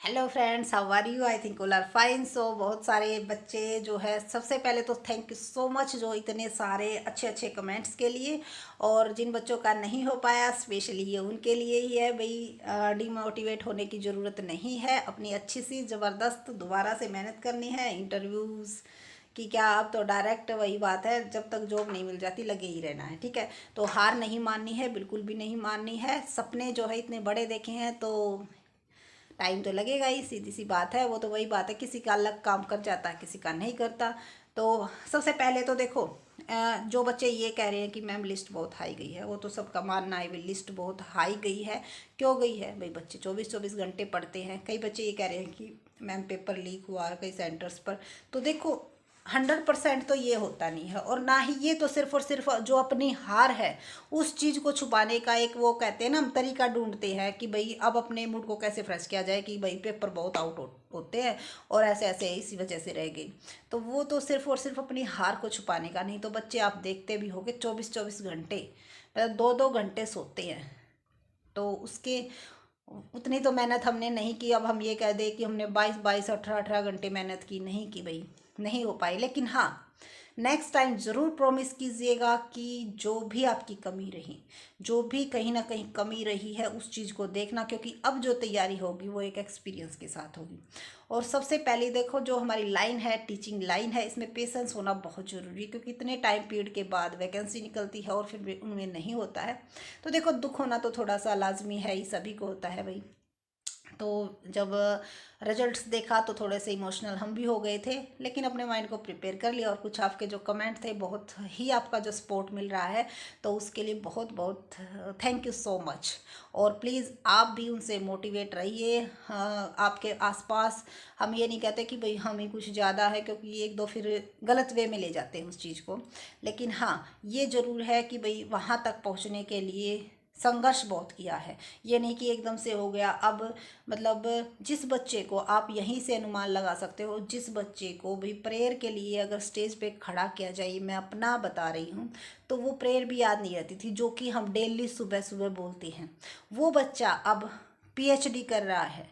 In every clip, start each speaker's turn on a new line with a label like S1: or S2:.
S1: Hello friends, how are you? I think all are fine. So बहुत सारे बच्चे जो है, सबसे पहले तो थैंक यू सो मच जो इतने सारे अच्छे अच्छे कमेंट्स के लिए। और जिन बच्चों का नहीं हो पाया, स्पेशली ये उनके लिए ही है भाई। डिमोटिवेट होने की ज़रूरत नहीं है। अपनी अच्छी सी ज़बरदस्त दोबारा से मेहनत करनी है। इंटरव्यूज़ कि क्या, अब तो डायरेक्ट वही बात है, जब तक जॉब नहीं मिल जाती लगे ही रहना है। ठीक है, तो हार नहीं माननी है, बिल्कुल भी नहीं माननी है। सपने जो है इतने बड़े देखे हैं तो टाइम तो लगेगा ही, सीधी सी बात है। वो तो वही बात है, किसी का अलग काम कर जाता है, किसी का नहीं करता। तो सबसे पहले तो देखो, जो बच्चे ये कह रहे हैं कि मैम लिस्ट बहुत हाई गई है, वो तो सबका मानना है भाई, लिस्ट बहुत हाई गई है। क्यों गई है भाई? बच्चे 24-24 घंटे पढ़ते हैं। कई बच्चे ये कह रहे हैं कि मैम पेपर लीक हुआ है कई सेंटर्स पर। तो देखो, 100% तो ये होता नहीं है, और ना ही ये तो सिर्फ और सिर्फ जो अपनी हार है उस चीज़ को छुपाने का एक, वो कहते हैं ना, हम तरीका ढूंढते हैं कि भाई अब अपने मूड को कैसे फ्रेश किया जाए, कि भाई पेपर बहुत आउट होते हैं और ऐसे ऐसे इसी वजह से रह गई। तो वो तो सिर्फ और सिर्फ अपनी हार को छुपाने का। नहीं तो बच्चे आप देखते भी होंगे 24-24 घंटे, मतलब 2-2 घंटे सोते हैं। तो उसके उतनी तो मेहनत हमने नहीं की, अब हम ये कह दें कि हमने 22-22 18-18 घंटे मेहनत की, नहीं की भाई, नहीं हो पाई। लेकिन हाँ, नेक्स्ट टाइम ज़रूर प्रॉमिस कीजिएगा कि जो भी आपकी कमी रही, जो भी कहीं ना कहीं कमी रही है, उस चीज़ को देखना, क्योंकि अब जो तैयारी होगी वो एक एक्सपीरियंस के साथ होगी। और सबसे पहले देखो, जो हमारी लाइन है, टीचिंग लाइन है, इसमें पेशेंस होना बहुत ज़रूरी है, क्योंकि इतने टाइम पीरियड के बाद वैकेंसी निकलती है और फिर भी उनमें नहीं होता है। तो देखो, दुख होना तो थोड़ा सा लाजमी है ही, सभी को होता है भाई। तो जब रिजल्ट्स देखा तो थोड़े से इमोशनल हम भी हो गए थे, लेकिन अपने माइंड को प्रिपेयर कर लिया। और कुछ आपके जो कमेंट थे, बहुत ही आपका जो सपोर्ट मिल रहा है, तो उसके लिए बहुत बहुत थैंक यू सो मच। और प्लीज़ आप भी उनसे मोटिवेट रहिए। आपके आसपास, हम ये नहीं कहते कि भाई हम ही कुछ ज़्यादा है, क्योंकि एक दो फिर गलत वे में ले जाते हैं उस चीज़ को। लेकिन हाँ, ये ज़रूर है कि भाई वहाँ तक पहुँचने के लिए संघर्ष बहुत किया है। ये नहीं कि एकदम से हो गया। अब मतलब जिस बच्चे को आप यहीं से अनुमान लगा सकते हो, जिस बच्चे को भी प्रेयर के लिए अगर स्टेज पे खड़ा किया जाए, मैं अपना बता रही हूँ, तो वो प्रेयर भी याद नहीं रहती थी जो कि हम डेली सुबह सुबह बोलते हैं। वो बच्चा अब पीएचडी कर रहा है,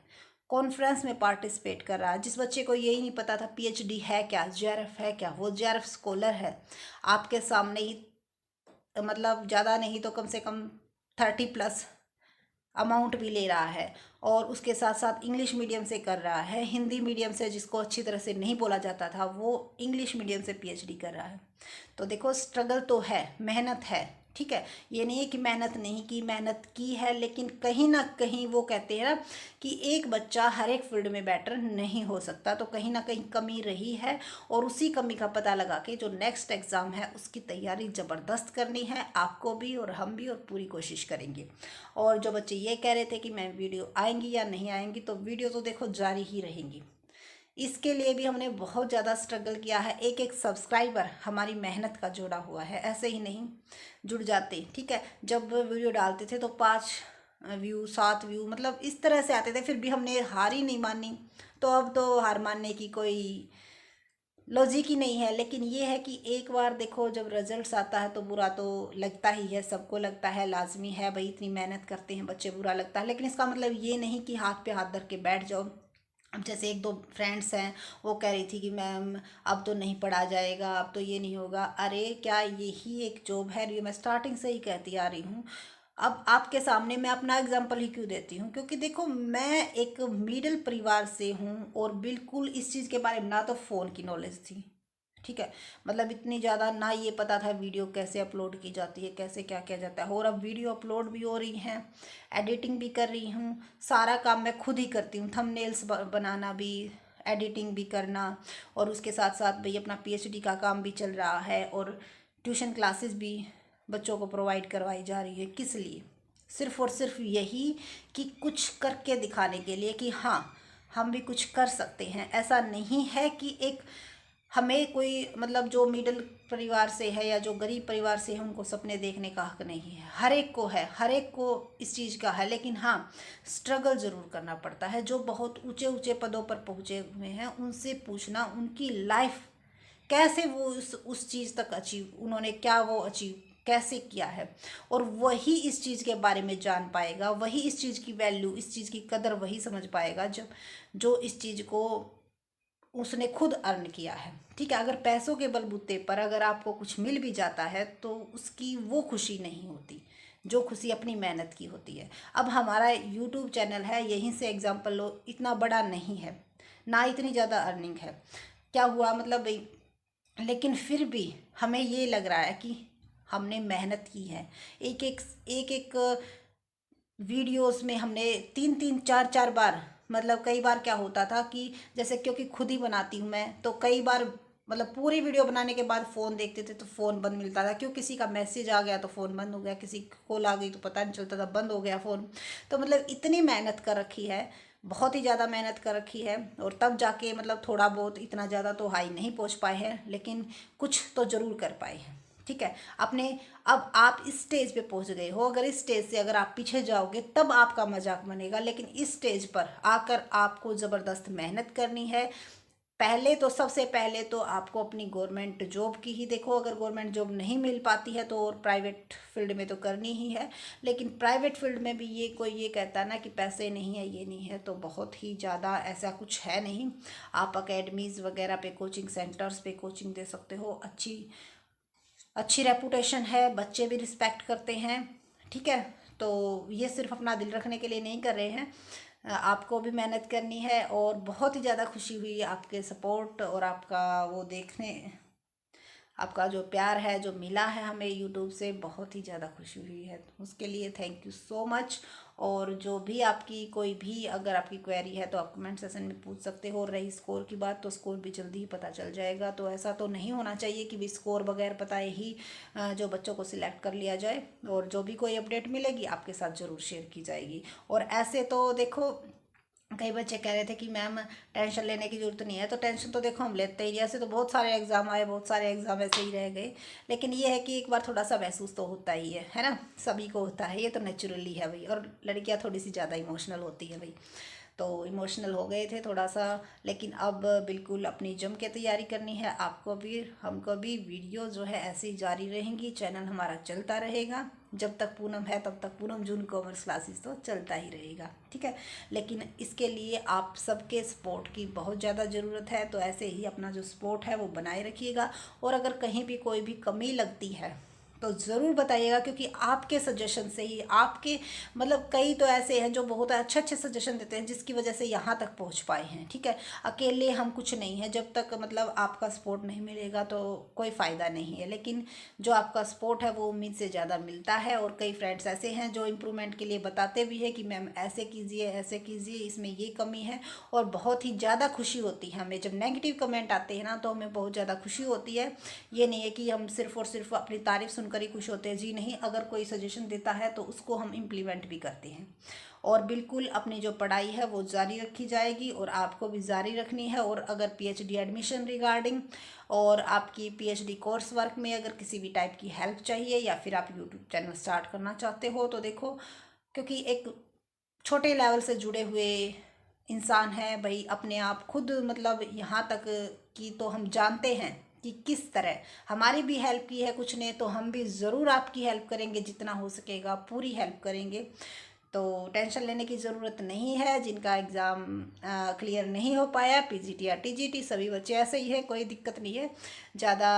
S1: कॉन्फ्रेंस में पार्टिसिपेट कर रहा है। जिस बच्चे को यही नहीं पता था पीएचडी है क्या, जेआरएफ है क्या, वो जेआरएफ स्कॉलर है। आपके सामने ही, मतलब ज़्यादा नहीं तो कम से कम 30+ अमाउंट भी ले रहा है। और उसके साथ साथ इंग्लिश मीडियम से कर रहा है, हिंदी मीडियम से जिसको अच्छी तरह से नहीं बोला जाता था, वो इंग्लिश मीडियम से पीएचडी कर रहा है। तो देखो, स्ट्रगल तो है, मेहनत है। ठीक है, ये नहीं है कि मेहनत नहीं की, मेहनत की है। लेकिन कहीं ना कहीं वो कहते हैं ना कि एक बच्चा हर एक फील्ड में बेटर नहीं हो सकता, तो कहीं ना कहीं कमी रही है। और उसी कमी का पता लगा के जो नेक्स्ट एग्ज़ाम है उसकी तैयारी ज़बरदस्त करनी है, आपको भी और हम भी, और पूरी कोशिश करेंगे। और जो बच्चे ये कह रहे थे कि मैम वीडियो आएंगी या नहीं आएंगी, तो वीडियो तो देखो जारी ही रहेंगी। इसके लिए भी हमने बहुत ज़्यादा स्ट्रगल किया है। एक एक सब्सक्राइबर हमारी मेहनत का जोड़ा हुआ है, ऐसे ही नहीं जुड़ जाते। ठीक है, जब वीडियो डालते थे तो 5 व्यू 7 व्यू, मतलब इस तरह से आते थे, फिर भी हमने हार ही नहीं मानी। तो अब तो हार मानने की कोई लॉजिक ही नहीं है। लेकिन ये है कि एक बार देखो, जब रिजल्ट्स आता है तो बुरा तो लगता ही है, सबको लगता है, लाजमी है भाई, इतनी मेहनत करते हैं बच्चे, बुरा लगता है। लेकिन इसका मतलब ये नहीं कि हाथ पे हाथ धर के बैठ जाओ। अब जैसे एक दो फ्रेंड्स हैं, वो कह रही थी कि मैम अब तो नहीं पढ़ा जाएगा, अब तो ये नहीं होगा। अरे क्या यही एक जॉब है? ये मैं स्टार्टिंग से ही कहती आ रही हूँ। अब आपके सामने मैं अपना एग्जांपल ही क्यों देती हूँ, क्योंकि देखो, मैं एक मिडिल परिवार से हूँ, और बिल्कुल इस चीज़ के बारे में ना तो फ़ोन की नॉलेज थी। ठीक है, मतलब इतनी ज़्यादा ना ये पता था वीडियो कैसे अपलोड की जाती है, कैसे क्या किया जाता है। और अब वीडियो अपलोड भी हो रही हैं, एडिटिंग भी कर रही हूँ, सारा काम मैं खुद ही करती हूँ। थंबनेल्स बनाना भी, एडिटिंग भी करना, और उसके साथ साथ भाई अपना पीएचडी का काम भी चल रहा है। और ट्यूशन क्लासेस भी बच्चों को प्रोवाइड करवाई जा रही है। किस लिए? सिर्फ और सिर्फ यही कि कुछ करके दिखाने के लिए कि हाँ, हम भी कुछ कर सकते हैं। ऐसा नहीं है कि एक हमें कोई, मतलब जो मिडिल परिवार से है या जो गरीब परिवार से है, उनको सपने देखने का हक नहीं है। हर एक को है, हर एक को इस चीज़ का है। लेकिन हाँ, स्ट्रगल ज़रूर करना पड़ता है। जो बहुत ऊंचे ऊंचे पदों पर पहुँचे हुए हैं, उनसे पूछना उनकी लाइफ कैसे वो उस चीज़ तक अचीव, उन्होंने क्या वो अचीव कैसे किया है, और वही इस चीज़ के बारे में जान पाएगा, वही इस चीज़ की वैल्यू, इस चीज़ की कदर वही समझ पाएगा जब जो इस चीज़ को उसने खुद अर्न किया है। ठीक है, अगर पैसों के बलबूते पर अगर आपको कुछ मिल भी जाता है तो उसकी वो खुशी नहीं होती जो खुशी अपनी मेहनत की होती है। अब हमारा यूट्यूब चैनल है, यहीं से एग्जांपल लो, इतना बड़ा नहीं है, ना इतनी ज़्यादा अर्निंग है, क्या हुआ मतलब लेकिन फिर भी हमें ये लग रहा है कि हमने मेहनत की है। एक एक वीडियोस में हमने तीन तीन चार चार बार, मतलब कई बार क्या होता था कि जैसे क्योंकि खुद ही बनाती हूँ मैं, तो कई बार मतलब पूरी वीडियो बनाने के बाद फ़ोन देखते थे तो फ़ोन बंद मिलता था, क्यों किसी का मैसेज आ गया तो फ़ोन बंद हो गया, किसी कॉल आ गई तो पता नहीं चलता था, बंद हो गया फ़ोन। तो मतलब इतनी मेहनत कर रखी है, बहुत ही ज़्यादा मेहनत कर रखी है, और तब जाके मतलब थोड़ा बहुत, इतना ज़्यादा तो हाई नहीं पहुँच पाए हैं लेकिन कुछ तो ज़रूर कर पाए हैं। ठीक है, अपने अब आप इस स्टेज पे पहुंच गए हो, अगर इस स्टेज से अगर आप पीछे जाओगे तब आपका मजाक बनेगा, लेकिन इस स्टेज पर आकर आपको ज़बरदस्त मेहनत करनी है। पहले तो सबसे पहले तो आपको अपनी गवर्नमेंट जॉब की ही देखो, अगर गवर्नमेंट जॉब नहीं मिल पाती है तो और प्राइवेट फील्ड में तो करनी ही है, लेकिन प्राइवेट फील्ड में भी ये कोई ये कहता है ना कि पैसे नहीं है, ये नहीं है, तो बहुत ही ज़्यादा ऐसा कुछ है नहीं। आप अकेडमीज़ वगैरह पे, कोचिंग सेंटर्स पे कोचिंग दे सकते हो, अच्छी अच्छी रेपुटेशन है, बच्चे भी रिस्पेक्ट करते हैं। ठीक है, तो ये सिर्फ अपना दिल रखने के लिए नहीं कर रहे हैं, आपको भी मेहनत करनी है। और बहुत ही ज़्यादा खुशी हुई आपके सपोर्ट और आपका वो देखने, आपका जो प्यार है जो मिला है हमें यूट्यूब से, बहुत ही ज़्यादा खुशी हुई है, उसके लिए थैंक यू सो मच। और जो भी आपकी कोई भी अगर आपकी क्वेरी है तो आप कमेंट सेशन में पूछ सकते हो। और रही स्कोर की बात, तो स्कोर भी जल्दी ही पता चल जाएगा, तो ऐसा तो नहीं होना चाहिए कि भी स्कोर बगैर पताए ही जो बच्चों को सिलेक्ट कर लिया जाए। और जो भी कोई अपडेट मिलेगी आपके साथ ज़रूर शेयर की जाएगी। और ऐसे तो देखो, कई बच्चे कह रहे थे कि मैम टेंशन लेने की ज़रूरत नहीं है, तो टेंशन तो देखो हम लेते ही, ऐसे तो बहुत सारे एग्ज़ाम आए, बहुत सारे एग्ज़ाम ऐसे ही रह गए, लेकिन ये है कि एक बार थोड़ा सा महसूस तो होता ही है ना, सभी को होता है, ये तो नेचुरली है भाई। और लड़कियां थोड़ी सी ज़्यादा इमोशनल होती है भाई, तो इमोशनल हो गए थे थोड़ा सा, लेकिन अब बिल्कुल अपनी जम के तैयारी करनी है। आपको भी हमको भी वीडियो जो है ऐसे ही जारी रहेंगी, चैनल हमारा चलता रहेगा, जब तक पूनम है तब तक पूनम जून कॉमर्स क्लासेस तो चलता ही रहेगा। ठीक है, लेकिन इसके लिए आप सबके सपोर्ट की बहुत ज़्यादा ज़रूरत है, तो ऐसे ही अपना जो सपोर्ट है वो बनाए रखिएगा। और अगर कहीं भी कोई भी कमी लगती है तो ज़रूर बताइएगा, क्योंकि आपके सजेशन से ही, आपके मतलब कई तो ऐसे हैं जो बहुत अच्छे अच्छे सजेशन देते हैं जिसकी वजह से यहाँ तक पहुँच पाए हैं। ठीक है, अकेले हम कुछ नहीं है, जब तक मतलब आपका सपोर्ट नहीं मिलेगा तो कोई फ़ायदा नहीं है, लेकिन जो आपका सपोर्ट है वो उम्मीद से ज़्यादा मिलता है। और कई फ्रेंड्स ऐसे हैं जो इम्प्रूवमेंट के लिए बताते भी है कि मैम ऐसे कीजिए, ऐसे कीजिए, इसमें ये कमी है। और बहुत ही ज़्यादा खुशी होती है हमें जब नेगेटिव कमेंट आते हैं ना, तो हमें बहुत ज़्यादा खुशी होती है। ये नहीं है कि हम सिर्फ और सिर्फ अपनी तारीफ सुनकर ही खुश होते हैं, जी नहीं, अगर कोई सजेशन देता है तो उसको हम इम्प्लीमेंट भी करते हैं। और बिल्कुल अपनी जो पढ़ाई है वो जारी रखी जाएगी, और आपको भी जारी रखनी है। और अगर पीएचडी एडमिशन रिगार्डिंग और आपकी पीएचडी कोर्स वर्क में अगर किसी भी टाइप की हेल्प चाहिए, या फिर आप यूट्यूब चैनल स्टार्ट करना चाहते हो, तो देखो, क्योंकि एक छोटे लेवल से जुड़े हुए इंसान है भाई, अपने आप खुद मतलब यहाँ तक की तो हम जानते हैं कि किस तरह हमारी भी हेल्प की है कुछ ने, तो हम भी ज़रूर आपकी हेल्प करेंगे, जितना हो सकेगा पूरी हेल्प करेंगे। तो टेंशन लेने की ज़रूरत नहीं है। जिनका एग्ज़ाम क्लियर नहीं हो पाया, पीजीटी या टीजीटी, सभी बच्चे ऐसे ही है, कोई दिक्कत नहीं है ज़्यादा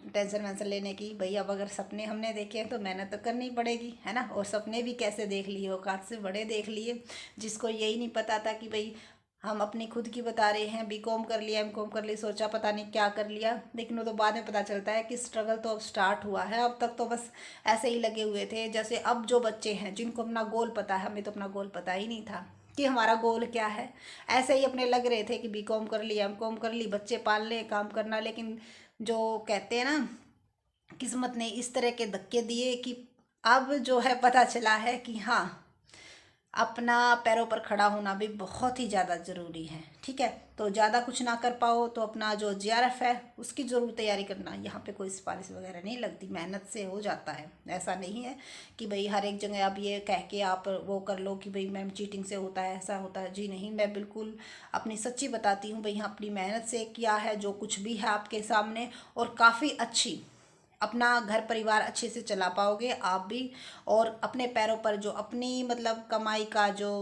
S1: टेंशन वेंशन लेने की। भाई अब अगर सपने हमने देखे हैं तो मेहनत तो करनी पड़ेगी, है ना। और सपने भी कैसे देख लिए, औकात से बड़े देख लिए, जिसको यही नहीं पता था कि भाई हम अपनी खुद की बता रहे हैं, बीकॉम कर लिया, एमकॉम कर ली, सोचा पता नहीं क्या कर लिया, लेकिन वो तो बाद में पता चलता है कि स्ट्रगल तो अब स्टार्ट हुआ है। अब तक तो बस ऐसे ही लगे हुए थे। जैसे अब जो बच्चे हैं जिनको अपना गोल पता है, हमें तो अपना गोल पता ही नहीं था कि हमारा गोल क्या है, ऐसे ही अपने लग रहे थे कि बीकॉम कर ली, एमकॉम कर ली, बच्चे पाल ले, काम करना। लेकिन जो कहते हैं ना, किस्मत ने इस तरह के धक्के दिए कि अब जो है पता चला है कि हाँ, अपना पैरों पर खड़ा होना भी बहुत ही ज़्यादा ज़रूरी है। ठीक है, तो ज़्यादा कुछ ना कर पाओ तो अपना जो जीआरएफ है उसकी ज़रूर तैयारी करना। यहाँ पे कोई सिफारिश वगैरह नहीं लगती, मेहनत से हो जाता है। ऐसा नहीं है कि भाई हर एक जगह आप ये कह के आप वो कर लो कि भाई मैम चीटिंग से होता है, ऐसा होता है, जी नहीं। मैं बिल्कुल अपनी सच्ची बताती हूँ भाई, हाँ, अपनी मेहनत से किया है जो कुछ भी है आपके सामने, और काफ़ी अच्छी अपना घर परिवार अच्छे से चला पाओगे आप भी, और अपने पैरों पर जो अपनी मतलब कमाई का जो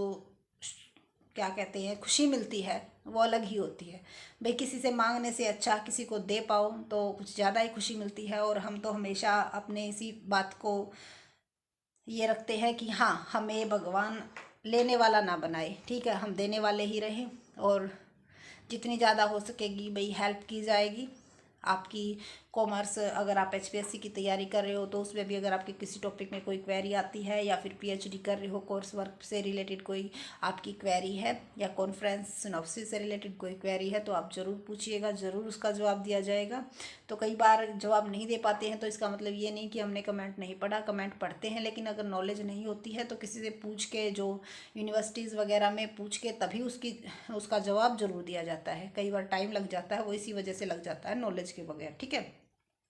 S1: क्या कहते हैं खुशी मिलती है वो अलग ही होती है। भाई किसी से मांगने से अच्छा किसी को दे पाओ तो कुछ ज़्यादा ही खुशी मिलती है। और हम तो हमेशा अपने इसी बात को ये रखते हैं कि हाँ, हमें भगवान लेने वाला ना बनाए, ठीक है, हम देने वाले ही रहें। और जितनी ज़्यादा हो सकेगी भाई हेल्प की जाएगी आपकी। कॉमर्स अगर आप एचपीएससी की तैयारी कर रहे हो तो उसमें भी अगर आपके किसी टॉपिक में कोई क्वेरी आती है, या फिर पीएचडी कर रहे हो कोर्स वर्क से रिलेटेड कोई आपकी क्वेरी है, या कॉन्फ्रेंस सिनॉप्सिस से रिलेटेड कोई क्वेरी है, तो आप ज़रूर पूछिएगा, ज़रूर उसका जवाब दिया जाएगा। तो कई बार जवाब नहीं दे पाते हैं तो इसका मतलब ये नहीं कि हमने कमेंट नहीं पढ़ा, कमेंट पढ़ते हैं, लेकिन अगर नॉलेज नहीं होती है तो किसी से पूछ के, जो यूनिवर्सिटीज़ वगैरह में पूछ के तभी उसका जवाब ज़रूर दिया जाता है। कई बार टाइम लग जाता है, वो इसी वजह से लग जाता है, नॉलेज के बगैर, ठीक है।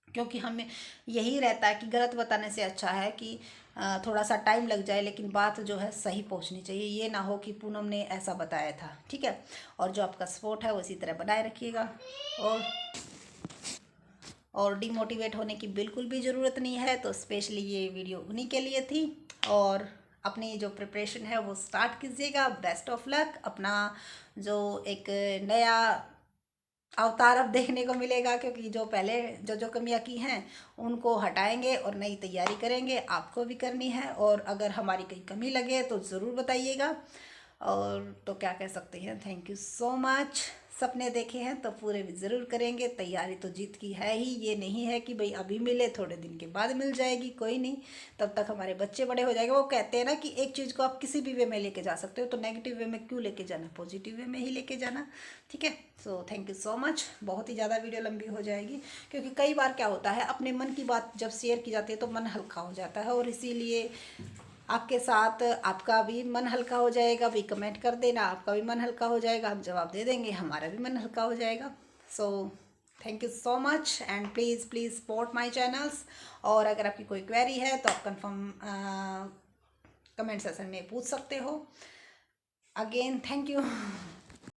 S1: क्योंकि हमें यही रहता है कि गलत बताने से अच्छा है कि थोड़ा सा टाइम लग जाए लेकिन बात जो है सही पहुंचनी चाहिए। ये ना हो कि पूनम ने ऐसा बताया था, ठीक है। और जो आपका सपोर्ट है वो इसी तरह बनाए रखिएगा। और डिमोटिवेट होने की बिल्कुल भी ज़रूरत नहीं है। तो स्पेशली ये वीडियो उन्हीं के लिए थी। और अपनी जो प्रिपरेशन है वो स्टार्ट कीजिएगा। Best of luck. अपना जो एक नया अवतार अब देखने को मिलेगा, क्योंकि जो पहले जो कमियां की हैं उनको हटाएंगे और नई तैयारी करेंगे। आपको भी करनी है, और अगर हमारी कोई कमी लगे तो ज़रूर बताइएगा। और तो क्या कह सकते हैं, थैंक यू सो मच। सपने देखे हैं तो पूरे भी ज़रूर करेंगे। तैयारी तो जीत की है ही, ये नहीं है कि भाई अभी मिले थोड़े दिन के बाद मिल जाएगी, कोई नहीं। तब तक हमारे बच्चे बड़े हो जाएंगे। वो कहते हैं ना कि एक चीज़ को आप किसी भी वे में लेके जा सकते हो, तो नेगेटिव वे में क्यों लेके जाना, पॉजिटिव वे में ही लेके जाना, ठीक है। So thank you so much. बहुत ही ज़्यादा वीडियो लंबी हो जाएगी, क्योंकि कई बार क्या होता है, अपने मन की बात जब शेयर की जाती है तो मन हल्का हो जाता है, और इसीलिए आपके साथ आपका भी मन हल्का हो जाएगा। भी कमेंट कर देना, आपका भी मन हल्का हो जाएगा, हम जवाब दे देंगे, हमारा भी मन हल्का हो जाएगा। So thank you so much, and please please support my channels. और अगर आपकी कोई क्वेरी है तो आप कंफर्म कमेंट सेक्शन में पूछ सकते हो। Again thank you.